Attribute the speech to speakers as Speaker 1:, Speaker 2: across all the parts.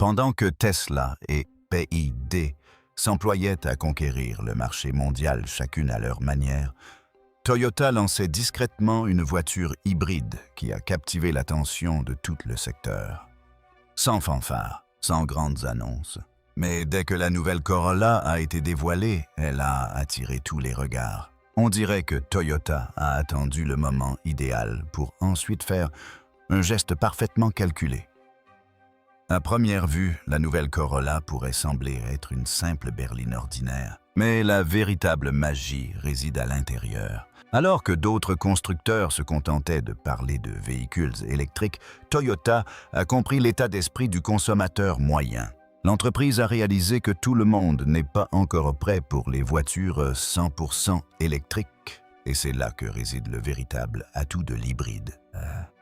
Speaker 1: Pendant que Tesla et BYD s'employaient à conquérir le marché mondial chacune à leur manière, Toyota lançait discrètement une voiture hybride qui a captivé l'attention de tout le secteur. Sans fanfare, sans grandes annonces. Mais dès que la nouvelle Corolla a été dévoilée, elle a attiré tous les regards. On dirait que Toyota a attendu le moment idéal pour ensuite faire un geste parfaitement calculé. À première vue, la nouvelle Corolla pourrait sembler être une simple berline ordinaire, mais la véritable magie réside à l'intérieur. Alors que d'autres constructeurs se contentaient de parler de véhicules électriques, Toyota a compris l'état d'esprit du consommateur moyen. L'entreprise a réalisé que tout le monde n'est pas encore prêt pour les voitures 100% électriques. Et c'est là que réside le véritable atout de l'hybride.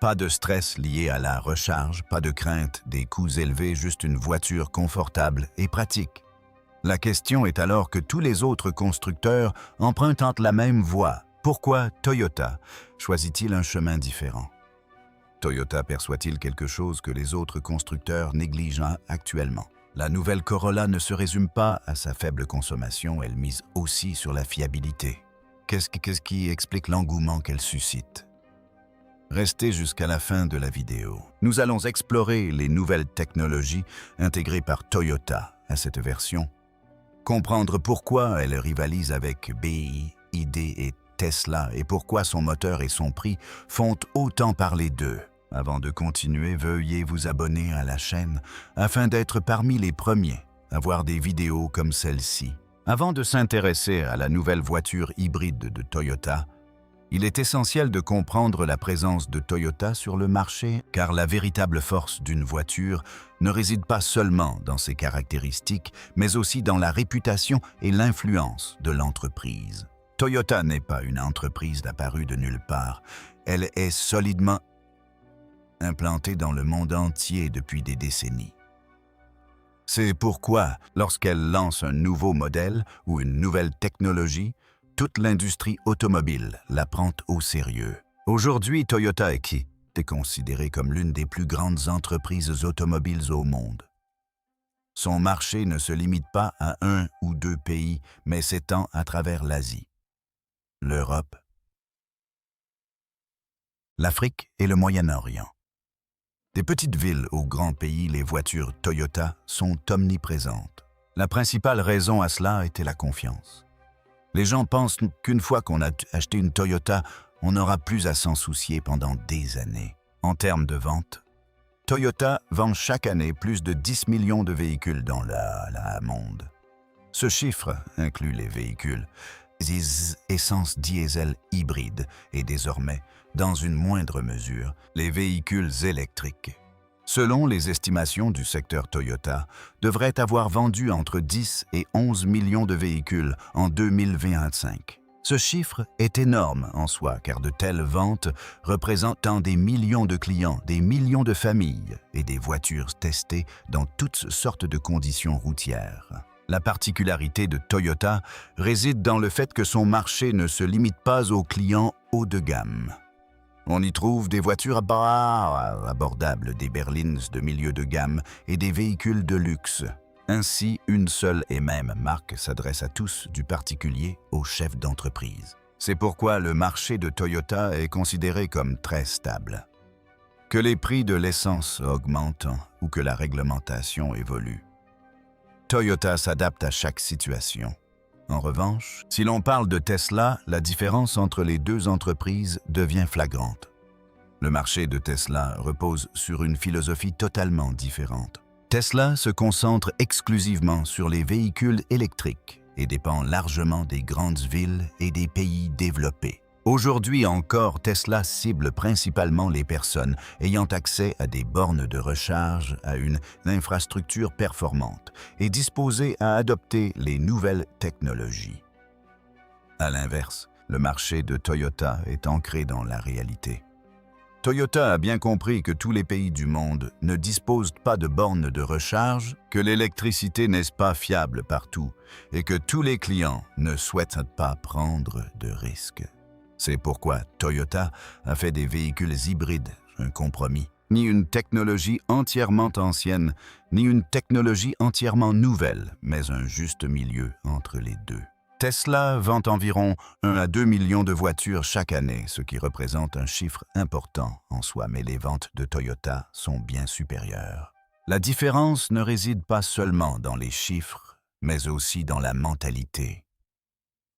Speaker 1: Pas de stress lié à la recharge, pas de crainte des coûts élevés, juste une voiture confortable et pratique. La question est alors que tous les autres constructeurs empruntent la même voie. Pourquoi Toyota choisit-il un chemin différent? Toyota perçoit-il quelque chose que les autres constructeurs négligent actuellement? La nouvelle Corolla ne se résume pas à sa faible consommation, elle mise aussi sur la fiabilité. Qu'est-ce qui explique l'engouement qu'elle suscite? Restez jusqu'à la fin de la vidéo. Nous allons explorer les nouvelles technologies intégrées par Toyota à cette version, comprendre pourquoi elle rivalise avec BYD et Tesla et pourquoi son moteur et son prix font autant parler d'eux. Avant de continuer, veuillez vous abonner à la chaîne afin d'être parmi les premiers à voir des vidéos comme celle-ci. Avant de s'intéresser à la nouvelle voiture hybride de Toyota, il est essentiel de comprendre la présence de Toyota sur le marché, car la véritable force d'une voiture ne réside pas seulement dans ses caractéristiques, mais aussi dans la réputation et l'influence de l'entreprise. Toyota n'est pas une entreprise apparue de nulle part, elle est solidement implantée dans le monde entier depuis des décennies. C'est pourquoi, lorsqu'elle lance un nouveau modèle ou une nouvelle technologie, toute l'industrie automobile la prend au sérieux. Aujourd'hui, Toyota est considérée comme l'une des plus grandes entreprises automobiles au monde. Son marché ne se limite pas à un ou deux pays, mais s'étend à travers l'Asie, l'Europe, l'Afrique et le Moyen-Orient. Des petites villes aux grands pays, les voitures Toyota sont omniprésentes. La principale raison à cela était la confiance. Les gens pensent qu'une fois qu'on a acheté une Toyota, on n'aura plus à s'en soucier pendant des années. En termes de vente, Toyota vend chaque année plus de 10 millions de véhicules dans le monde. Ce chiffre inclut les véhicules essence diesel hybride et désormais, dans une moindre mesure, les véhicules électriques. Selon les estimations du secteur Toyota, devrait avoir vendu entre 10 et 11 millions de véhicules en 2025. Ce chiffre est énorme en soi car de telles ventes représentent des millions de clients, des millions de familles et des voitures testées dans toutes sortes de conditions routières. La particularité de Toyota réside dans le fait que son marché ne se limite pas aux clients haut de gamme. On y trouve des voitures abordables, des berlines de milieu de gamme et des véhicules de luxe. Ainsi, une seule et même marque s'adresse à tous, du particulier au chef d'entreprise. C'est pourquoi le marché de Toyota est considéré comme très stable. Que les prix de l'essence augmentent ou que la réglementation évolue, Toyota s'adapte à chaque situation. En revanche, si l'on parle de Tesla, la différence entre les deux entreprises devient flagrante. Le marché de Tesla repose sur une philosophie totalement différente. Tesla se concentre exclusivement sur les véhicules électriques et dépend largement des grandes villes et des pays développés. Aujourd'hui encore, Tesla cible principalement les personnes ayant accès à des bornes de recharge, à une infrastructure performante et disposées à adopter les nouvelles technologies. À l'inverse, le marché de Toyota est ancré dans la réalité. Toyota a bien compris que tous les pays du monde ne disposent pas de bornes de recharge, que l'électricité n'est pas fiable partout et que tous les clients ne souhaitent pas prendre de risques. C'est pourquoi Toyota a fait des véhicules hybrides, un compromis, ni une technologie entièrement ancienne, ni une technologie entièrement nouvelle, mais un juste milieu entre les deux. Tesla vend environ 1 à 2 millions de voitures chaque année, ce qui représente un chiffre important en soi, mais les ventes de Toyota sont bien supérieures. La différence ne réside pas seulement dans les chiffres, mais aussi dans la mentalité.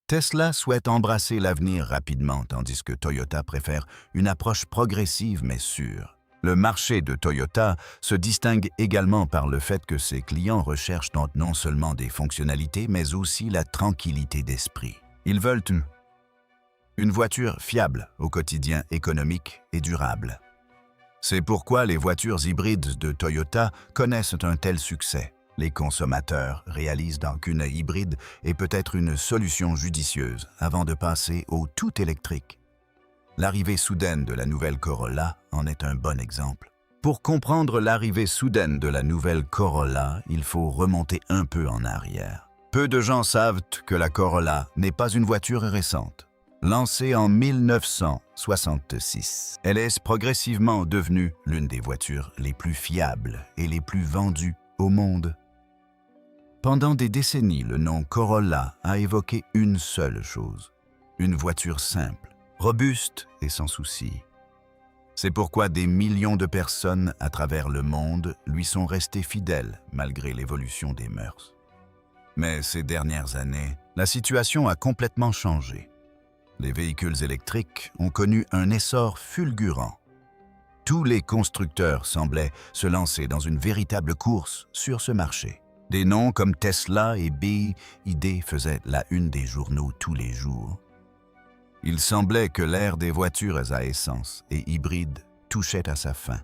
Speaker 1: Tesla souhaite embrasser l'avenir rapidement, tandis que Toyota préfère une approche progressive mais sûre. Le marché de Toyota se distingue également par le fait que ses clients recherchent non seulement des fonctionnalités, mais aussi la tranquillité d'esprit. Ils veulent une voiture fiable au quotidien, économique et durable. C'est pourquoi les voitures hybrides de Toyota connaissent un tel succès. Les consommateurs réalisent donc qu'une hybride est peut-être une solution judicieuse avant de passer au tout électrique. L'arrivée soudaine de la nouvelle Corolla en est un bon exemple. Pour comprendre l'arrivée soudaine de la nouvelle Corolla, il faut remonter un peu en arrière. Peu de gens savent que la Corolla n'est pas une voiture récente. Lancée en 1966, elle est progressivement devenue l'une des voitures les plus fiables et les plus vendues au monde. Pendant des décennies, le nom Corolla a évoqué une seule chose, une voiture simple, robuste et sans souci. C'est pourquoi des millions de personnes à travers le monde lui sont restées fidèles malgré l'évolution des mœurs. Mais ces dernières années, la situation a complètement changé. Les véhicules électriques ont connu un essor fulgurant. Tous les constructeurs semblaient se lancer dans une véritable course sur ce marché. Des noms comme Tesla et BYD faisaient la une des journaux tous les jours. Il semblait que l'ère des voitures à essence et hybrides touchait à sa fin.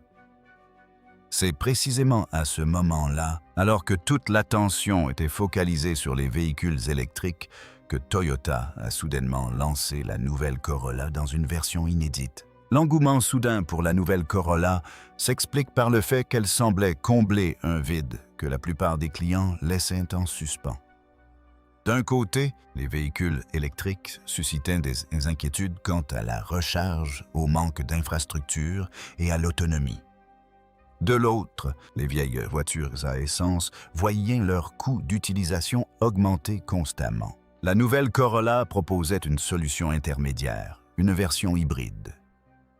Speaker 1: C'est précisément à ce moment-là, alors que toute l'attention était focalisée sur les véhicules électriques, que Toyota a soudainement lancé la nouvelle Corolla dans une version inédite. L'engouement soudain pour la nouvelle Corolla s'explique par le fait qu'elle semblait combler un vide que la plupart des clients laissaient en suspens. D'un côté, les véhicules électriques suscitaient des inquiétudes quant à la recharge, au manque d'infrastructures et à l'autonomie. De l'autre, les vieilles voitures à essence voyaient leur coût d'utilisation augmenter constamment. La nouvelle Corolla proposait une solution intermédiaire, une version hybride.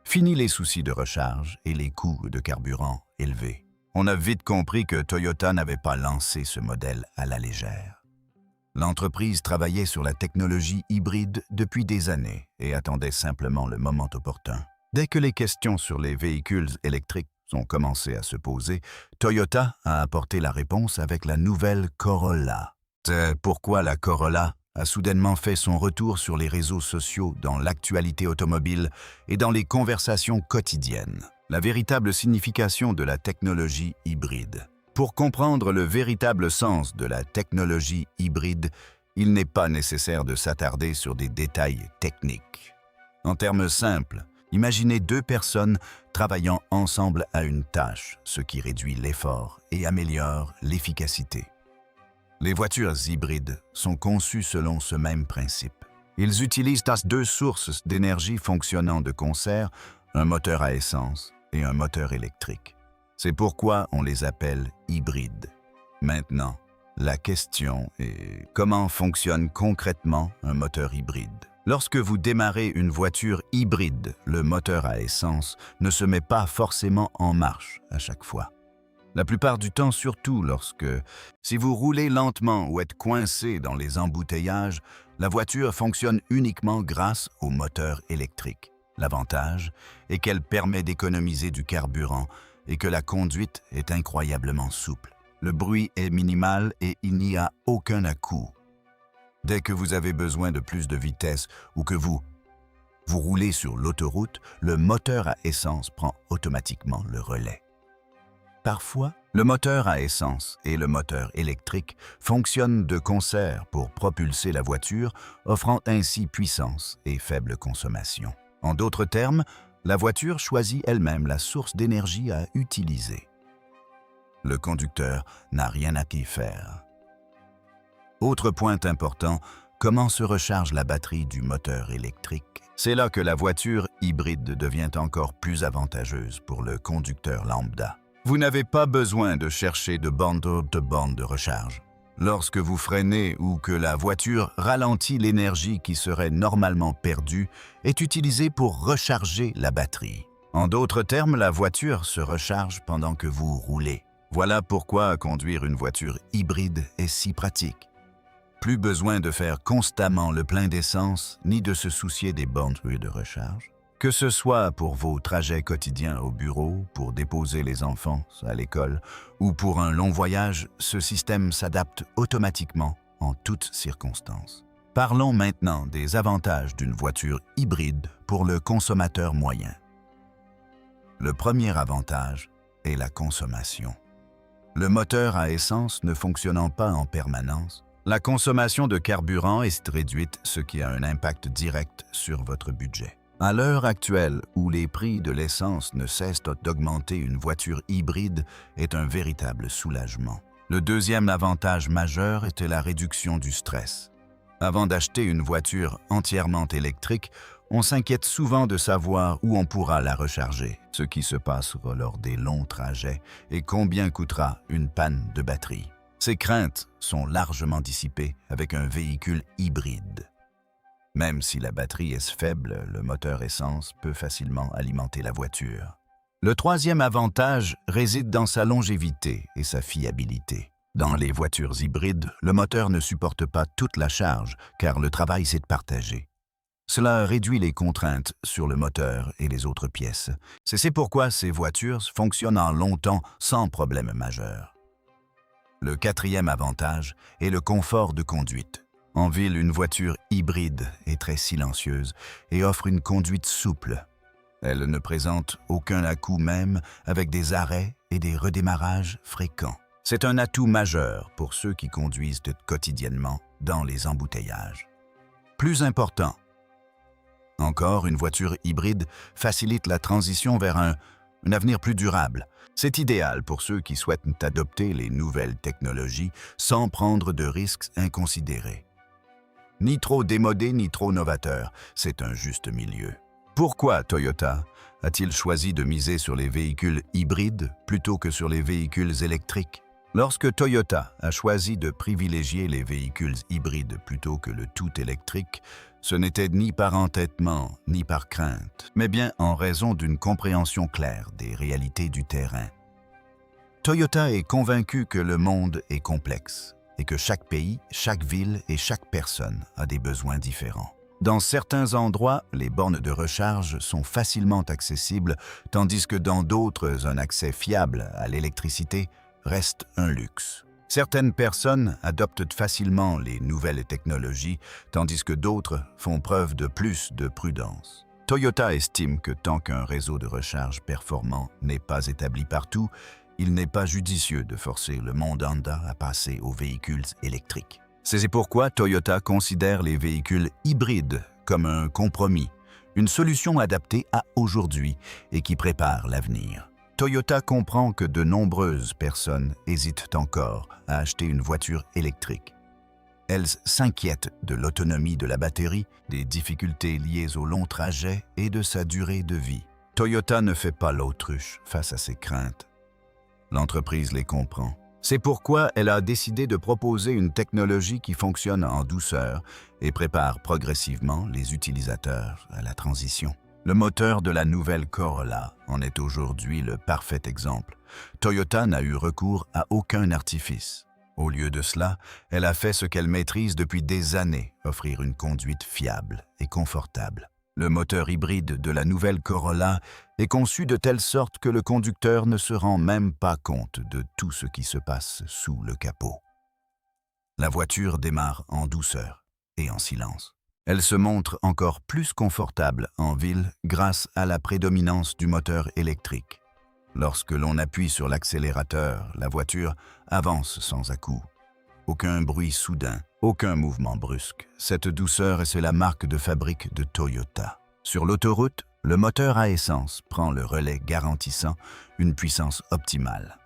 Speaker 1: Fini les soucis de recharge et les coûts de carburant élevés. On a vite compris que Toyota n'avait pas lancé ce modèle à la légère. L'entreprise travaillait sur la technologie hybride depuis des années et attendait simplement le moment opportun. Dès que les questions sur les véhicules électriques ont commencé à se poser, Toyota a apporté la réponse avec la nouvelle Corolla. C'est pourquoi la Corolla a soudainement fait son retour sur les réseaux sociaux, dans l'actualité automobile et dans les conversations quotidiennes. La véritable signification de la technologie hybride. Pour comprendre le véritable sens de la technologie hybride, il n'est pas nécessaire de s'attarder sur des détails techniques. En termes simples, imaginez deux personnes travaillant ensemble à une tâche, ce qui réduit l'effort et améliore l'efficacité. Les voitures hybrides sont conçues selon ce même principe. Ils utilisent deux sources d'énergie fonctionnant de concert, un moteur à essence et un moteur électrique. C'est pourquoi on les appelle hybrides. Maintenant, la question est comment fonctionne concrètement un moteur hybride? Lorsque vous démarrez une voiture hybride, le moteur à essence ne se met pas forcément en marche à chaque fois. La plupart du temps, surtout si vous roulez lentement ou êtes coincé dans les embouteillages, la voiture fonctionne uniquement grâce au moteur électrique. L'avantage est qu'elle permet d'économiser du carburant et que la conduite est incroyablement souple. Le bruit est minimal et il n'y a aucun à-coup. Dès que vous avez besoin de plus de vitesse ou que vous roulez sur l'autoroute, le moteur à essence prend automatiquement le relais. Parfois, le moteur à essence et le moteur électrique fonctionnent de concert pour propulser la voiture, offrant ainsi puissance et faible consommation. En d'autres termes, la voiture choisit elle-même la source d'énergie à utiliser. Le conducteur n'a rien à y faire. Autre point important, comment se recharge la batterie du moteur électrique. C'est là que la voiture hybride devient encore plus avantageuse pour le conducteur lambda. Vous n'avez pas besoin de chercher de borne de recharge. Lorsque vous freinez ou que la voiture ralentit, l'énergie qui serait normalement perdue est utilisée pour recharger la batterie. En d'autres termes, la voiture se recharge pendant que vous roulez. Voilà pourquoi conduire une voiture hybride est si pratique. Plus besoin de faire constamment le plein d'essence, ni de se soucier des bornes de recharge. Que ce soit pour vos trajets quotidiens au bureau, pour déposer les enfants à l'école ou pour un long voyage, ce système s'adapte automatiquement en toutes circonstances. Parlons maintenant des avantages d'une voiture hybride pour le consommateur moyen. Le premier avantage est la consommation. Le moteur à essence ne fonctionnant pas en permanence, la consommation de carburant est réduite, ce qui a un impact direct sur votre budget. À l'heure actuelle, où les prix de l'essence ne cessent d'augmenter, une voiture hybride est un véritable soulagement. Le deuxième avantage majeur était la réduction du stress. Avant d'acheter une voiture entièrement électrique, on s'inquiète souvent de savoir où on pourra la recharger, ce qui se passera lors des longs trajets et combien coûtera une panne de batterie. Ces craintes sont largement dissipées avec un véhicule hybride. Même si la batterie est faible, le moteur essence peut facilement alimenter la voiture. Le troisième avantage réside dans sa longévité et sa fiabilité. Dans les voitures hybrides, le moteur ne supporte pas toute la charge car le travail s'est partagé. Cela réduit les contraintes sur le moteur et les autres pièces. C'est pourquoi ces voitures fonctionnent en longtemps sans problème majeur. Le quatrième avantage est le confort de conduite. En ville, une voiture hybride est très silencieuse et offre une conduite souple. Elle ne présente aucun à-coup même avec des arrêts et des redémarrages fréquents. C'est un atout majeur pour ceux qui conduisent quotidiennement dans les embouteillages. Plus important encore, une voiture hybride facilite la transition vers un avenir plus durable. C'est idéal pour ceux qui souhaitent adopter les nouvelles technologies sans prendre de risques inconsidérés. Ni trop démodé, ni trop novateur, c'est un juste milieu. Pourquoi Toyota a-t-il choisi de miser sur les véhicules hybrides plutôt que sur les véhicules électriques? Lorsque Toyota a choisi de privilégier les véhicules hybrides plutôt que le tout électrique, ce n'était ni par entêtement ni par crainte, mais bien en raison d'une compréhension claire des réalités du terrain. Toyota est convaincu que le monde est complexe et que chaque pays, chaque ville et chaque personne a des besoins différents. Dans certains endroits, les bornes de recharge sont facilement accessibles, tandis que dans d'autres, un accès fiable à l'électricité reste un luxe. Certaines personnes adoptent facilement les nouvelles technologies, tandis que d'autres font preuve de plus de prudence. Toyota estime que tant qu'un réseau de recharge performant n'est pas établi partout, il n'est pas judicieux de forcer le monde Honda à passer aux véhicules électriques. C'est pourquoi Toyota considère les véhicules hybrides comme un compromis, une solution adaptée à aujourd'hui et qui prépare l'avenir. Toyota comprend que de nombreuses personnes hésitent encore à acheter une voiture électrique. Elles s'inquiètent de l'autonomie de la batterie, des difficultés liées aux longs trajets et de sa durée de vie. Toyota ne fait pas l'autruche face à ces craintes. L'entreprise les comprend. C'est pourquoi elle a décidé de proposer une technologie qui fonctionne en douceur et prépare progressivement les utilisateurs à la transition. Le moteur de la nouvelle Corolla en est aujourd'hui le parfait exemple. Toyota n'a eu recours à aucun artifice. Au lieu de cela, elle a fait ce qu'elle maîtrise depuis des années, offrir une conduite fiable et confortable. Le moteur hybride de la nouvelle Corolla est conçu de telle sorte que le conducteur ne se rend même pas compte de tout ce qui se passe sous le capot. La voiture démarre en douceur et en silence. Elle se montre encore plus confortable en ville grâce à la prédominance du moteur électrique. Lorsque l'on appuie sur l'accélérateur, la voiture avance sans à-coups. Aucun bruit soudain, aucun mouvement brusque. Cette douceur, c'est la marque de fabrique de Toyota. Sur l'autoroute, le moteur à essence prend le relais garantissant une puissance optimale.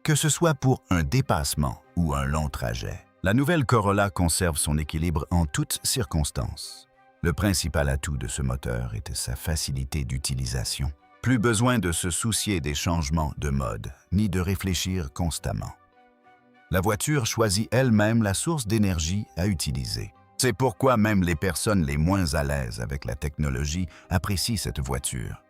Speaker 1: Que ce soit pour un dépassement ou un long trajet, La nouvelle Corolla conserve son équilibre en toutes circonstances. Le principal atout de ce moteur était sa facilité d'utilisation. Plus besoin de se soucier des changements de mode, ni de réfléchir constamment. La voiture choisit elle-même la source d'énergie à utiliser. C'est pourquoi même les personnes les moins à l'aise avec la technologie apprécient cette voiture.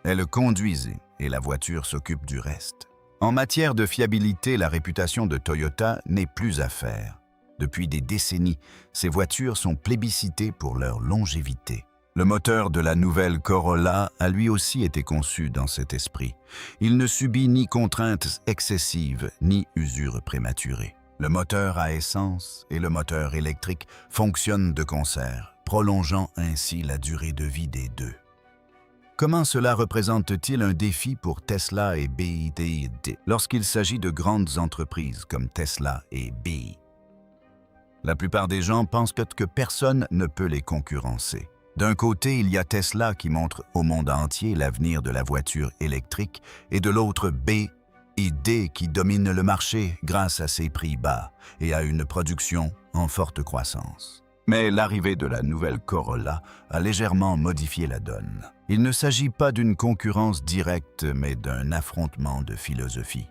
Speaker 1: Elle conduit et la voiture s'occupe du reste. En matière de fiabilité, la réputation de Toyota n'est plus à faire. Depuis des décennies, ces voitures sont plébiscitées pour leur longévité. Le moteur de la nouvelle Corolla a lui aussi été conçu dans cet esprit. Il ne subit ni contraintes excessives, ni usure prématurée. Le moteur à essence et le moteur électrique fonctionnent de concert, prolongeant ainsi la durée de vie des deux. Comment cela représente-t-il un défi pour Tesla et BYD lorsqu'il s'agit de grandes entreprises comme Tesla et BYD? La plupart des gens pensent que personne ne peut les concurrencer. D'un côté, il y a Tesla qui montre au monde entier l'avenir de la voiture électrique et de l'autre BYD qui domine le marché grâce à ses prix bas et à une production en forte croissance. Mais l'arrivée de la nouvelle Corolla a légèrement modifié la donne. Il ne s'agit pas d'une concurrence directe, mais d'un affrontement de philosophie.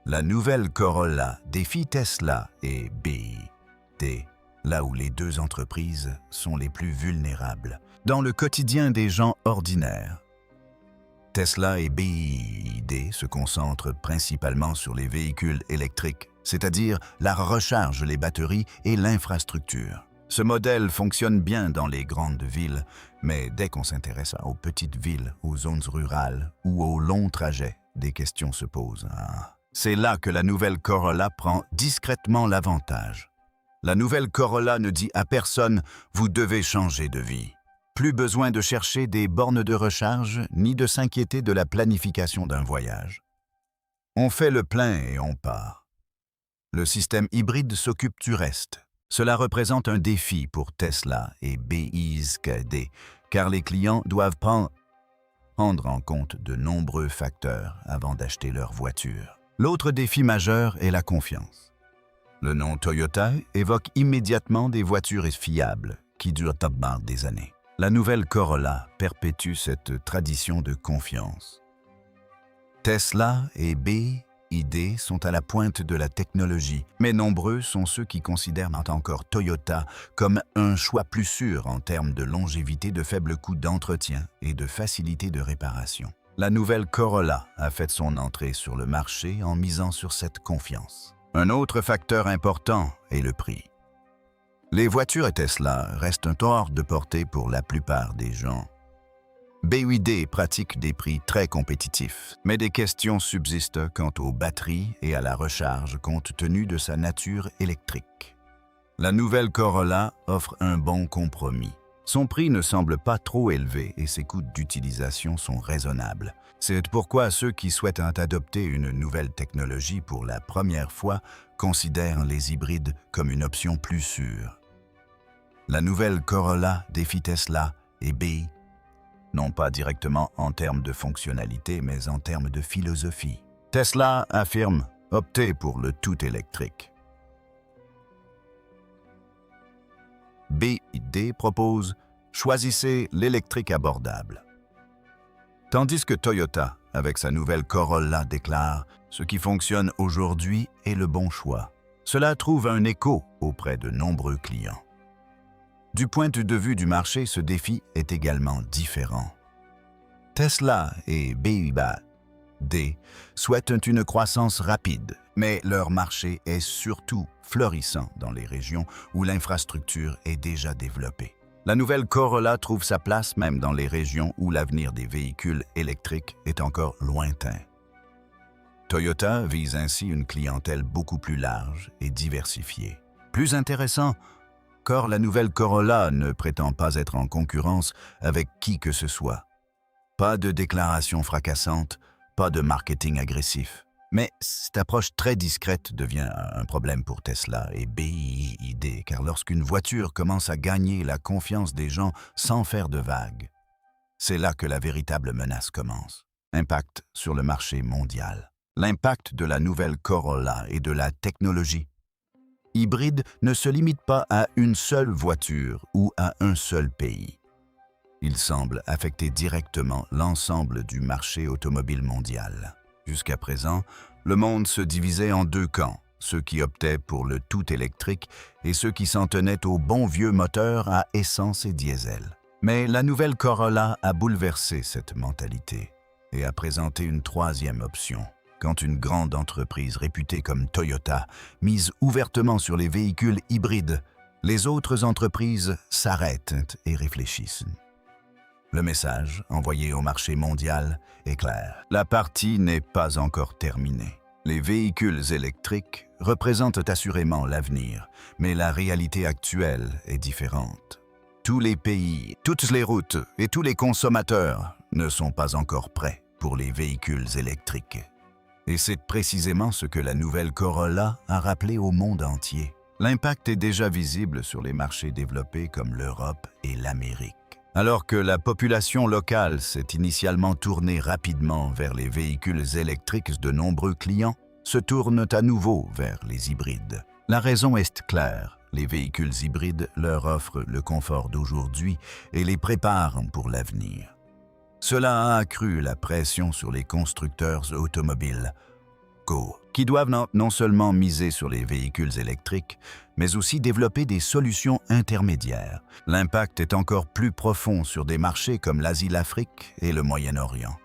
Speaker 1: La nouvelle Corolla défie Tesla et BYD, là où les deux entreprises sont les plus vulnérables, dans le quotidien des gens ordinaires. Tesla et BYD se concentrent principalement sur les véhicules électriques, c'est-à-dire la recharge, les batteries et l'infrastructure. Ce modèle fonctionne bien dans les grandes villes, mais dès qu'on s'intéresse aux petites villes, aux zones rurales ou aux longs trajets, des questions se posent. C'est là que la nouvelle Corolla prend discrètement l'avantage. La nouvelle Corolla ne dit à personne « vous devez changer de vie ». Plus besoin de chercher des bornes de recharge ni de s'inquiéter de la planification d'un voyage. On fait le plein et on part. Le système hybride s'occupe du reste. Cela représente un défi pour Tesla et BYD, car les clients doivent prendre en compte de nombreux facteurs avant d'acheter leur voiture. L'autre défi majeur est la confiance. Le nom Toyota évoque immédiatement des voitures fiables qui durent des années. La nouvelle Corolla perpétue cette tradition de confiance. Tesla et BYD sont à la pointe de la technologie, mais nombreux sont ceux qui considèrent encore Toyota comme un choix plus sûr en termes de longévité, de faible coût d'entretien et de facilité de réparation. La nouvelle Corolla a fait son entrée sur le marché en misant sur cette confiance. Un autre facteur important est le prix. Les voitures Tesla restent hors de portée pour la plupart des gens. BYD pratique des prix très compétitifs, mais des questions subsistent quant aux batteries et à la recharge compte tenu de sa nature électrique. La nouvelle Corolla offre un bon compromis. Son prix ne semble pas trop élevé et ses coûts d'utilisation sont raisonnables. C'est pourquoi ceux qui souhaitent adopter une nouvelle technologie pour la première fois considèrent les hybrides comme une option plus sûre. La nouvelle Corolla défie Tesla et BYD, non pas directement en termes de fonctionnalité, mais en termes de philosophie. Tesla affirme opter pour le tout électrique. BYD propose choisissez l'électrique abordable. Tandis que Toyota, avec sa nouvelle Corolla, déclare « Ce qui fonctionne aujourd'hui est le bon choix ». Cela trouve un écho auprès de nombreux clients. Du point de vue du marché, ce défi est également différent. Tesla et BYD souhaitent une croissance rapide, mais leur marché est surtout florissant dans les régions où l'infrastructure est déjà développée. La nouvelle Corolla trouve sa place même dans les régions où l'avenir des véhicules électriques est encore lointain. Toyota vise ainsi une clientèle beaucoup plus large et diversifiée. Plus intéressant, car la nouvelle Corolla ne prétend pas être en concurrence avec qui que ce soit. Pas de déclarations fracassantes, pas de marketing agressif. Mais cette approche très discrète devient un problème pour Tesla et BYD, car lorsqu'une voiture commence à gagner la confiance des gens sans faire de vagues, c'est là que la véritable menace commence. Impact sur le marché mondial. L'impact de la nouvelle Corolla et de la technologie. hybride ne se limite pas à une seule voiture ou à un seul pays. Il semble affecter directement l'ensemble du marché automobile mondial. Jusqu'à présent, le monde se divisait en deux camps, ceux qui optaient pour le tout électrique et ceux qui s'en tenaient aux bons vieux moteurs à essence et diesel. Mais la nouvelle Corolla a bouleversé cette mentalité et a présenté une troisième option. Quand une grande entreprise réputée comme Toyota mise ouvertement sur les véhicules hybrides, les autres entreprises s'arrêtent et réfléchissent. Le message envoyé au marché mondial est clair. La partie n'est pas encore terminée. Les véhicules électriques représentent assurément l'avenir, mais la réalité actuelle est différente. Tous les pays, toutes les routes et tous les consommateurs ne sont pas encore prêts pour les véhicules électriques. Et c'est précisément ce que la nouvelle Corolla a rappelé au monde entier. L'impact est déjà visible sur les marchés développés comme l'Europe et l'Amérique. Alors que la population locale s'est initialement tournée rapidement vers les véhicules électriques, de nombreux clients se tournent à nouveau vers les hybrides. La raison est claire, les véhicules hybrides leur offrent le confort d'aujourd'hui et les préparent pour l'avenir. Cela a accru la pression sur les constructeurs automobiles, qui doivent non seulement miser sur les véhicules électriques, mais aussi développer des solutions intermédiaires. L'impact est encore plus profond sur des marchés comme l'Asie, l'Afrique et le Moyen-Orient.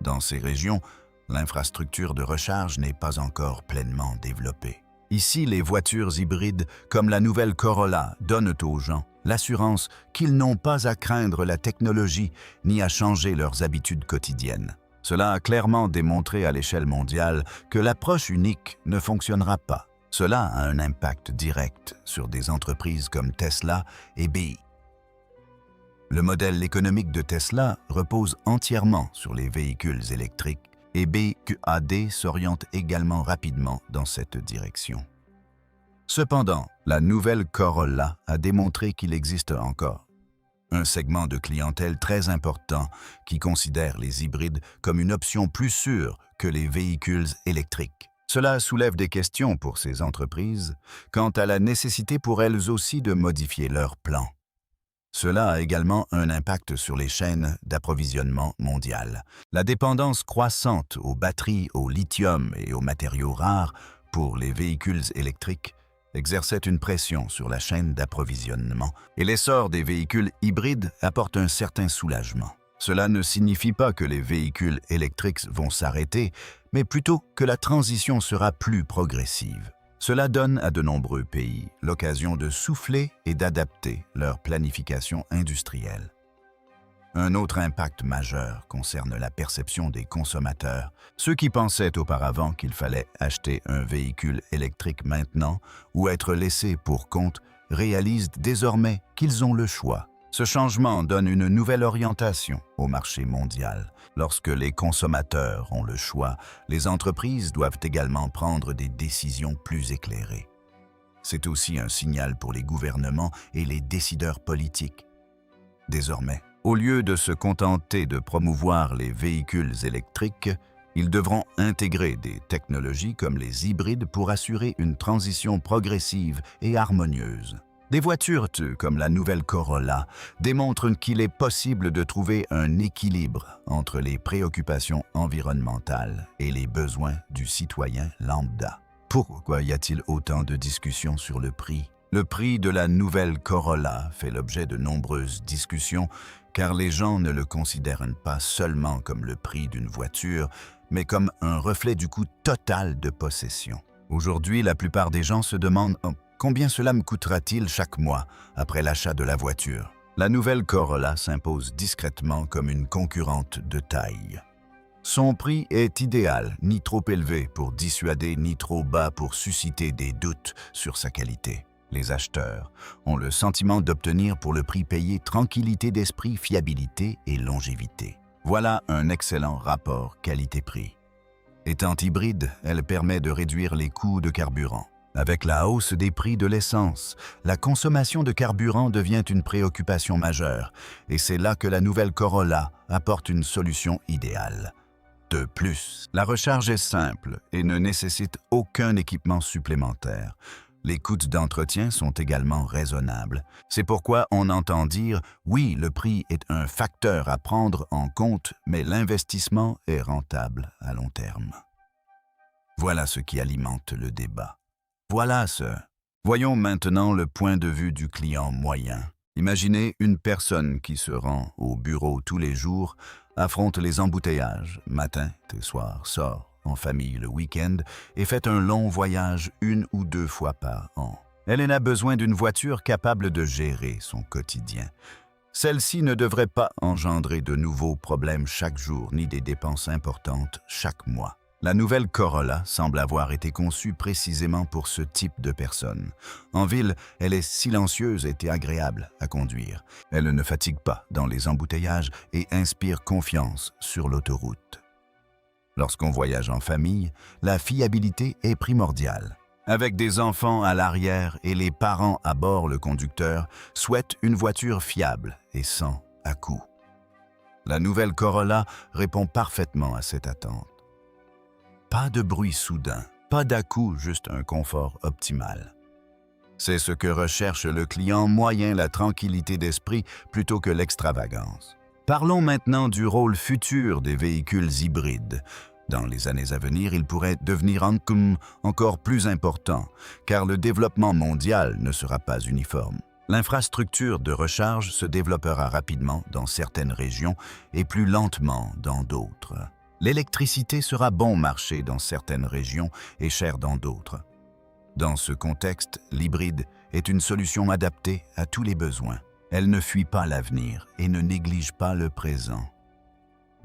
Speaker 1: Dans ces régions, l'infrastructure de recharge n'est pas encore pleinement développée. Ici, les voitures hybrides, comme la nouvelle Corolla, donnent aux gens l'assurance qu'ils n'ont pas à craindre la technologie ni à changer leurs habitudes quotidiennes. Cela a clairement démontré à l'échelle mondiale que l'approche unique ne fonctionnera pas. Cela a un impact direct sur des entreprises comme Tesla et BI. Le modèle économique de Tesla repose entièrement sur les véhicules électriques et BYD s'oriente également rapidement dans cette direction. Cependant, la nouvelle Corolla a démontré qu'il existe encore un segment de clientèle très important qui considère les hybrides comme une option plus sûre que les véhicules électriques. Cela soulève des questions pour ces entreprises quant à la nécessité pour elles aussi de modifier leurs plans. Cela a également un impact sur les chaînes d'approvisionnement mondiales. La dépendance croissante aux batteries, au lithium et aux matériaux rares pour les véhicules électriques exerçait une pression sur la chaîne d'approvisionnement et l'essor des véhicules hybrides apporte un certain soulagement. Cela ne signifie pas que les véhicules électriques vont s'arrêter, mais plutôt que la transition sera plus progressive. Cela donne à de nombreux pays l'occasion de souffler et d'adapter leur planification industrielle. Un autre impact majeur concerne la perception des consommateurs. Ceux qui pensaient auparavant qu'il fallait acheter un véhicule électrique maintenant ou être laissés pour compte réalisent désormais qu'ils ont le choix. Ce changement donne une nouvelle orientation au marché mondial. Lorsque les consommateurs ont le choix, les entreprises doivent également prendre des décisions plus éclairées. C'est aussi un signal pour les gouvernements et les décideurs politiques. Désormais, au lieu de se contenter de promouvoir les véhicules électriques, ils devront intégrer des technologies comme les hybrides pour assurer une transition progressive et harmonieuse. Des voitures comme la nouvelle Corolla démontrent qu'il est possible de trouver un équilibre entre les préoccupations environnementales et les besoins du citoyen lambda. Pourquoi y a-t-il autant de discussions sur le prix? Le prix de la nouvelle Corolla fait l'objet de nombreuses discussions car les gens ne le considèrent pas seulement comme le prix d'une voiture, mais comme un reflet du coût total de possession. Aujourd'hui, la plupart des gens se demandent combien cela me coûtera-t-il chaque mois après l'achat de la voiture. La nouvelle Corolla s'impose discrètement comme une concurrente de taille. Son prix est idéal, ni trop élevé pour dissuader, ni trop bas pour susciter des doutes sur sa qualité. Les acheteurs ont le sentiment d'obtenir pour le prix payé tranquillité d'esprit, fiabilité et longévité. Voilà un excellent rapport qualité-prix. Étant hybride, elle permet de réduire les coûts de carburant. Avec la hausse des prix de l'essence, la consommation de carburant devient une préoccupation majeure et c'est là que la nouvelle Corolla apporte une solution idéale. De plus, la recharge est simple et ne nécessite aucun équipement supplémentaire. Les coûts d'entretien sont également raisonnables. C'est pourquoi on entend dire « oui, le prix est un facteur à prendre en compte, mais l'investissement est rentable à long terme ». Voilà ce qui alimente le débat. Voyons maintenant le point de vue du client moyen. Imaginez une personne qui se rend au bureau tous les jours, affronte les embouteillages, matin et soir, sort en famille le week-end et fait un long voyage 1 ou 2 fois par an. Elle en a besoin d'une voiture capable de gérer son quotidien. Celle-ci ne devrait pas engendrer de nouveaux problèmes chaque jour ni des dépenses importantes chaque mois. La nouvelle Corolla semble avoir été conçue précisément pour ce type de personne. En ville, elle est silencieuse et agréable à conduire. Elle ne fatigue pas dans les embouteillages et inspire confiance sur l'autoroute. Lorsqu'on voyage en famille, la fiabilité est primordiale. Avec des enfants à l'arrière et les parents à bord, le conducteur souhaite une voiture fiable et sans à-coups. La nouvelle Corolla répond parfaitement à cette attente. Pas de bruit soudain, pas d'à-coups, juste un confort optimal. C'est ce que recherche le client moyen, la tranquillité d'esprit plutôt que l'extravagance. Parlons maintenant du rôle futur des véhicules hybrides. Dans les années à venir, il pourrait devenir encore plus important, car le développement mondial ne sera pas uniforme. L'infrastructure de recharge se développera rapidement dans certaines régions et plus lentement dans d'autres. L'électricité sera bon marché dans certaines régions et chère dans d'autres. Dans ce contexte, l'hybride est une solution adaptée à tous les besoins. Elle ne fuit pas l'avenir et ne néglige pas le présent.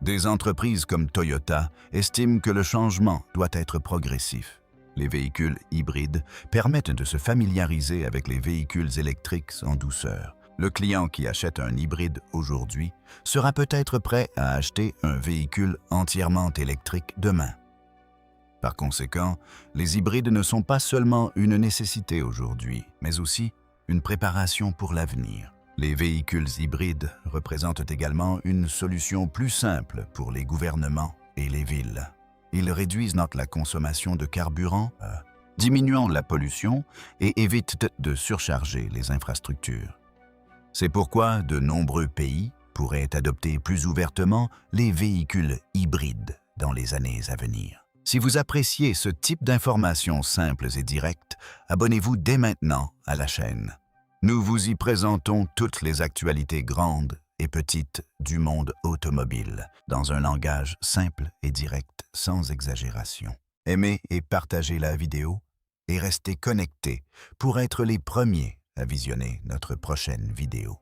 Speaker 1: Des entreprises comme Toyota estiment que le changement doit être progressif. Les véhicules hybrides permettent de se familiariser avec les véhicules électriques en douceur. Le client qui achète un hybride aujourd'hui sera peut-être prêt à acheter un véhicule entièrement électrique demain. Par conséquent, les hybrides ne sont pas seulement une nécessité aujourd'hui, mais aussi une préparation pour l'avenir. Les véhicules hybrides représentent également une solution plus simple pour les gouvernements et les villes. Ils réduisent la consommation de carburant, diminuant la pollution et évitent de surcharger les infrastructures. C'est pourquoi de nombreux pays pourraient adopter plus ouvertement les véhicules hybrides dans les années à venir. Si vous appréciez ce type d'informations simples et directes, abonnez-vous dès maintenant à la chaîne. Nous vous y présentons toutes les actualités grandes et petites du monde automobile, dans un langage simple et direct, sans exagération. Aimez et partagez la vidéo et restez connectés pour être les premiers à visionner notre prochaine vidéo.